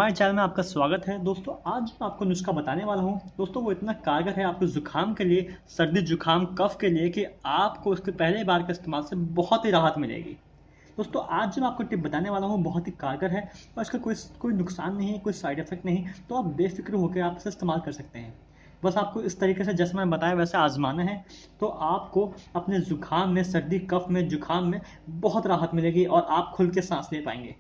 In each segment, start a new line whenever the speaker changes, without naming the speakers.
हमारे चैनल में आपका स्वागत है। दोस्तों आज मैं आपको नुस्खा बताने वाला हूं। दोस्तों वो इतना कारगर है आपको जुकाम के लिए, सर्दी जुकाम कफ के लिए कि आपको उसके पहले बार के इस्तेमाल से बहुत ही राहत मिलेगी। दोस्तों आज जो मैं आपको टिप बताने वाला हूँ बहुत ही कारगर है और इसका कोई नुकसान नहीं है, कोई साइड इफेक्ट नहीं, तो आप बेफिक्र होकर आप इसे इस्तेमाल कर सकते हैं। बस आपको इस तरीके से जैसे मैंने बताया वैसे आजमाना है, तो आपको अपने जुकाम में, सर्दी कफ में, जुकाम में बहुत राहत मिलेगी और आप खुल के सांस ले पाएंगे।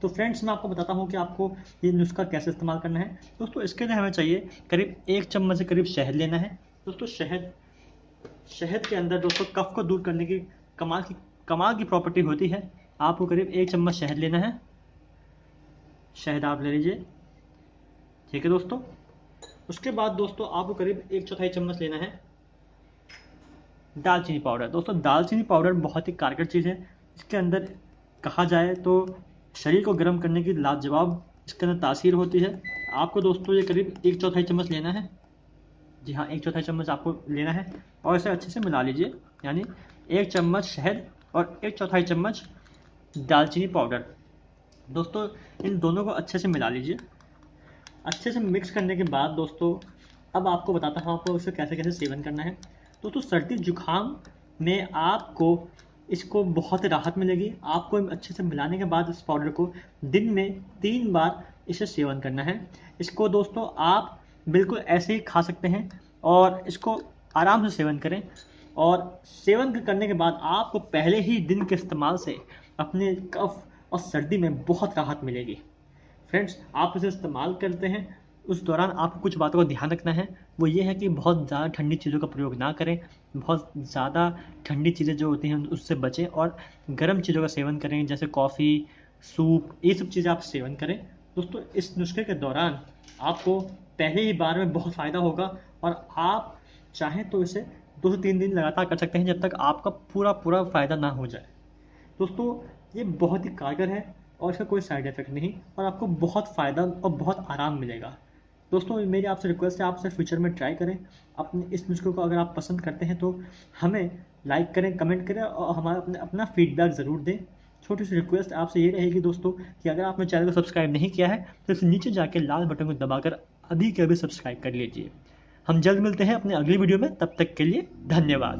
तो फ्रेंड्स मैं आपको बताता हूँ कि आपको ये नुस्खा कैसे इस्तेमाल करना है। दोस्तों इसके लिए हमें चाहिए करीब 1 चम्मच से करीब शहद लेना है। दोस्तों शहद के अंदर दोस्तों कफ को दूर करने की कमाल की प्रॉपर्टी होती है। आपको करीब 1 चम्मच शहद लेना है। शहद आप ले लीजिए, ठीक है दोस्तों। उसके बाद दोस्तों आपको करीब 1/4 चम्मच लेना है दालचीनी पाउडर। दोस्तों दालचीनी पाउडर बहुत ही कारगर चीज़ है। इसके अंदर कहा जाए तो शरीर को गर्म करने की लाजवाब इसके अंदर तासीर होती है। आपको दोस्तों ये करीब 1/4 चम्मच लेना है। जी हाँ, 1/4 चम्मच आपको लेना है और इसे अच्छे से मिला लीजिए। यानी 1 चम्मच शहद और 1/4 चम्मच दालचीनी पाउडर। दोस्तों इन दोनों को अच्छे से मिला लीजिए। अच्छे से मिक्स करने के बाद दोस्तों अब आपको बताता हूँ आपको इसे कैसे कैसे सेवन करना है। दोस्तों सर्दी जुकाम में आपको इसको बहुत राहत मिलेगी। आपको अच्छे से मिलाने के बाद इस पाउडर को दिन में 3 बार इसे सेवन करना है। इसको दोस्तों आप बिल्कुल ऐसे ही खा सकते हैं और इसको आराम से सेवन करें। और सेवन करने के बाद आपको पहले ही दिन के इस्तेमाल से अपने कफ और सर्दी में बहुत राहत मिलेगी। फ्रेंड्स आप इसे इस्तेमाल करते हैं उस दौरान आपको कुछ बातों का ध्यान रखना है। वो ये है कि बहुत ज़्यादा ठंडी चीज़ों का प्रयोग ना करें। बहुत ज़्यादा ठंडी चीज़ें जो होती हैं उससे बचें और गर्म चीज़ों का सेवन करें, जैसे कॉफ़ी, सूप, ये सब चीज़ें आप सेवन करें। दोस्तों इस नुस्खे के दौरान आपको पहले ही बार में बहुत फ़ायदा होगा और आप चाहें तो इसे 2 से 3 दिन लगातार कर सकते हैं जब तक आपका पूरा फ़ायदा ना हो जाए। दोस्तों ये बहुत ही कारगर है और इसका कोई साइड इफेक्ट नहीं और आपको बहुत फ़ायदा और बहुत आराम मिलेगा। दोस्तों मेरी आपसे रिक्वेस्ट है आप इसे फ्यूचर में ट्राई करें। अपने इस नुस्खे को अगर आप पसंद करते हैं तो हमें लाइक करें, कमेंट करें और हमारा अपना फीडबैक ज़रूर दें। छोटी सी रिक्वेस्ट आपसे ये रहेगी दोस्तों कि अगर आपने चैनल को सब्सक्राइब नहीं किया है तो इस नीचे जाके लाल बटन को दबाकर अभी के अभी सब्सक्राइब कर लीजिए। हम जल्द मिलते हैं अपनी अगली वीडियो में, तब तक के लिए धन्यवाद।